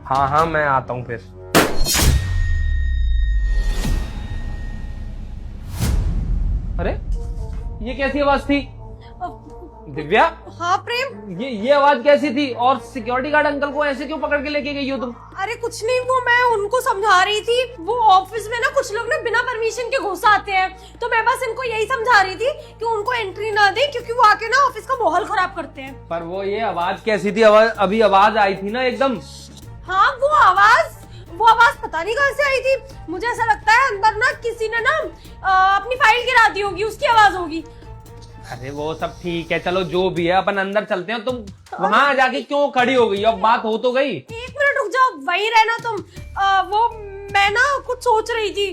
हाँ हाँ मैं आता हूँ फिर। अरे ये कैसी आवाज थी दिव्या? हाँ प्रेम। ये आवाज कैसी थी? और सिक्योरिटी गार्ड अंकल को ऐसे क्यों पकड़ के लेके गई हो तुम? अरे कुछ नहीं, वो मैं उनको समझा रही थी। वो ऑफिस में ना कुछ लोग ना बिना परमिशन के घुस आते हैं, तो मैं बस इनको यही समझा रही थी कि उनको एंट्री ना दे, क्योंकि वो आके ना ऑफिस का माहौल खराब करते हैं। पर वो ये आवाज कैसी थी? अभी आवाज आई थी ना एकदम। हाँ वो आवाज पता नहीं कहाँ से आई थी। मुझे ऐसा लगता है अंदर ना किसी ने ना अपनी फाइल गिरा दी होगी, उसकी आवाज होगी। अरे वो सब ठीक है, चलो जो भी है अपन अंदर चलते हैं। तुम वहां जाके क्यों खड़ी हो गई? अब बात हो तो गई। 1 मिनट रुक जाओ, वहीं रहना तुम। वो मैं ना कुछ सोच रही थी,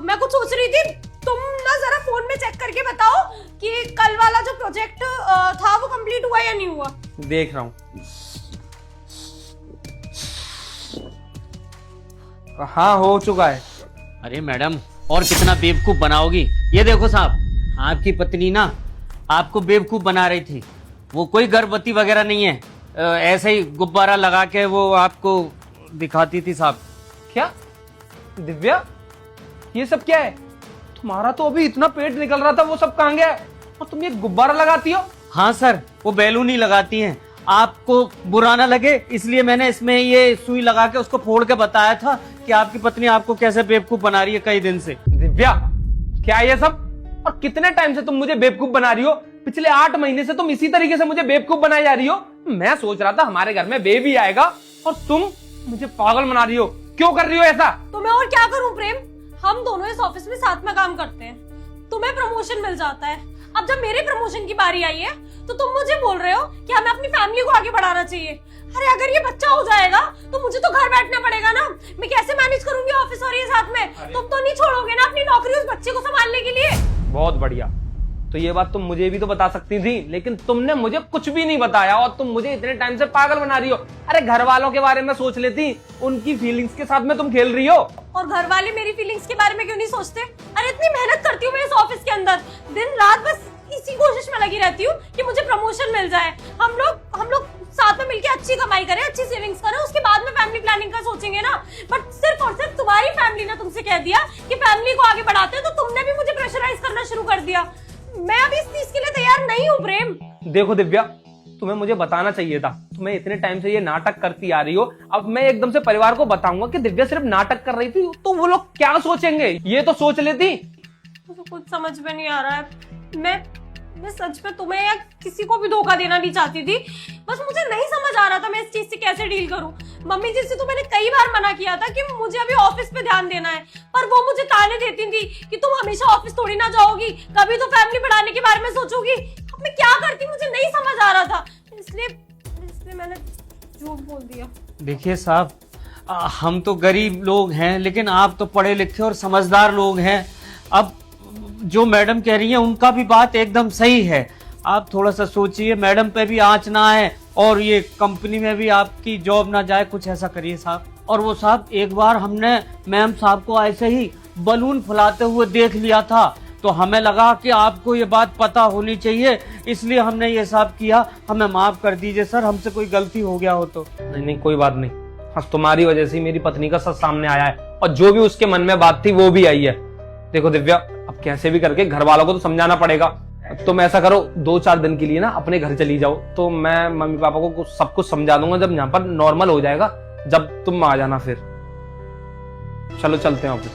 मैं कुछ सोच रही थी। तुम ना जरा फोन में चेक करके बताओ कि कल वाला जो प्रोजेक्ट था वो कंप्लीट हुआ या नहीं हुआ। देख रहा हूँ। हाँ हो चुका है। अरे मैडम, और कितना बेवकूफ बनाओगी? ये देखो साहब, आपकी पत्नी ना आपको बेवकूफ बना रही थी। वो कोई गर्भवती वगैरह नहीं है, ऐसे ही गुब्बारा लगा के वो आपको दिखाती थी साहब। क्या दिव्या, ये सब क्या है? तुम्हारा तो अभी इतना पेट निकल रहा था, वो सब कहाँ गया है? और तुम ये गुब्बारा लगाती हो? हाँ सर, वो बैलून ही लगाती हैं। आपको बुरा ना लगे इसलिए मैंने इसमें ये सुई लगा के उसको फोड़ के बताया था कि आपकी पत्नी आपको कैसे बेवकूफ बना रही है कई दिन से। दिव्या क्या ये सब? और कितने टाइम से तुम मुझे बेवकूफ बना रही हो? पिछले 8 महीने से तुम इसी तरीके से मुझे बेवकूफ बनाई जा रही हो। मैं सोच रहा था हमारे घर में बेबी आएगा और तुम मुझे पागल बना रही हो। क्यों कर रही हो ऐसा? तो मैं और क्या करूं प्रेम, हम दोनों इस ऑफिस में साथ में काम करते हैं। तुम्हें प्रमोशन मिल जाता है, अब जब मेरे प्रमोशन की बारी आई है तो तुम मुझे बोल रहे हो कि हमें अपनी फैमिली को आगे बढ़ाना चाहिए। अरे अगर ये बच्चा हो जाएगा तो मुझे तो घर बैठना पड़ेगा ना। मैं कैसे मैनेज करूंगी ऑफिस और ये साथ में? तुम तो नहीं छोड़ोगे ना अपनी नौकरी उस बच्चे को संभालने के लिए? बहुत बढ़िया, तो ये बात तुम मुझे भी तो बता सकती थी, लेकिन तुमने मुझे कुछ भी नहीं बताया और तुम मुझे इतने टाइम से पागल बना रही हो। अरे घर वालों के बारे में सोच लेती, उनकी फीलिंग्स के साथ में तुम खेल रही हो। और घर वाले मेरी फीलिंग्स के बारे में क्यों नहीं सोचते? अरे इतनी मेहनत करती हूँ मैं इस ऑफिस के अंदर, दिन रात बस इसी कोशिश में लगी रहती हूँ कि मुझे प्रमोशन मिल जाए। हम लोग साथ में मिलके अच्छी कमाई करें, अच्छी सेविंग्स करें, उसके बाद में फैमिली प्लानिंग का सोचेंगे ना। बट सिर्फ और सिर्फ तुम्हारी फैमिली ने तुमसे कह दिया कि फैमिली को आगे बढ़ाते हैं, तो तुमने भी मुझे प्रेशराइज करना शुरू कर दिया। मैं अभी इस चीज के लिए तैयार नहीं हूँ प्रेम। देखो दिव्या, तुम्हें मुझे बताना चाहिए था। तुम्हें इतने टाइम से ये नाटक करती आ रही हो, अब मैं एकदम से परिवार को बताऊंगा कि दिव्या सिर्फ नाटक कर रही थी, तो वो लोग क्या सोचेंगे ये तो सोच लेती। मुझे कुछ समझ में नहीं आ रहा है। मैं सच में तुम्हें या किसी को भी धोखा देना नहीं चाहती थी, बस मुझे नहीं समझ आ रहा था मैं इस चीज से कैसे डील करूं। मम्मी जी से तो मैंने कई बार मना किया था कि मुझे अभी ऑफिस पे ध्यान देना है, पर वो मुझे ताने देती थी कि तुम हमेशा ऑफिस थोड़ी ना जाओगी, कभी तो फैमिली बढ़ाने के बारे में सोचोगी। अब मैं क्या करती मुझे नहीं समझ आ रहा था, इसलिए मैंने झूठ बोल दिया। देखिए साहब, हम तो गरीब लोग हैं, लेकिन आप तो पढ़े लिखे और समझदार लोग हैं। अब जो मैडम कह रही है उनका भी बात एकदम सही है। आप थोड़ा सा सोचिए, मैडम पे भी आंच ना आए और ये कंपनी में भी आपकी जॉब ना जाए, कुछ ऐसा करिए साहब। और वो साहब, एक बार हमने मैम साहब को ऐसे ही बलून फुलाते हुए देख लिया था, तो हमें लगा कि आपको ये बात पता होनी चाहिए, इसलिए हमने ये सब किया। हमें माफ कर दीजिए सर, हमसे कोई गलती हो गया हो तो। नहीं कोई बात नहीं, हाँ तुम्हारी वजह से मेरी पत्नी का सच सामने आया है और जो भी उसके मन में बात थी वो भी आई है। देखो दिव्या, अब कैसे भी करके घर वालों को तो समझाना पड़ेगा। तुम ऐसा करो, 2-4 दिन के लिए ना अपने घर चली जाओ, तो मैं मम्मी पापा को सब कुछ समझा दूंगा। जब यहाँ पर नॉर्मल हो जाएगा, जब तुम आ जाना, फिर चलो चलते हैं ऑफिस।